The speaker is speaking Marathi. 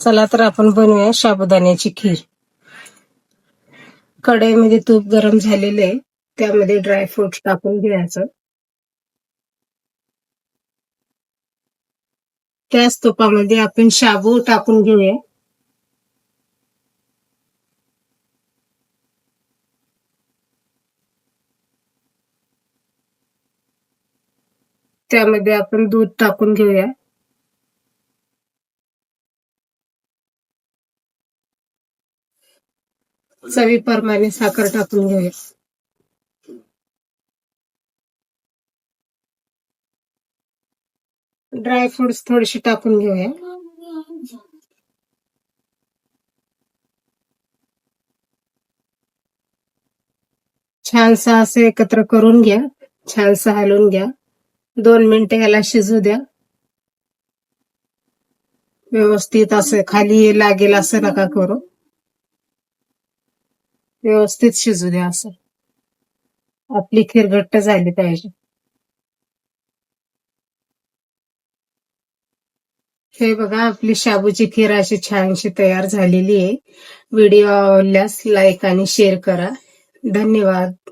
चला तर आपण बनवूया साबुदाण्याची खीर. कढईमध्ये तूप गरम झालेले आहे, त्यामध्ये ड्रायफ्रुट्स टाकून घ्यायचं. त्याच तुपामध्ये आपण शाबू टाकून घेऊया. त्यामध्ये आपण दूध टाकून घेऊया. चवीप्रमाणे साखर टाकून घेऊया. ड्रायफ्रुट्स थोडेसे टाकून घेऊया. छानसं असं एकत्र करून घ्या. छानसं हलवून घ्या. 2 मिनिटे याला शिजू द्या. व्यवस्थित असं खाली लागेल असं नका करू. व्यवस्थित शिजू द्या. असं आपली खीर घट्ट झाली पाहिजे. हे बघा, आपली शाबूची खीर अशी छानशी तयार झालेली आहे. व्हिडिओ आवडल्यास लाईक आणि शेअर करा. धन्यवाद.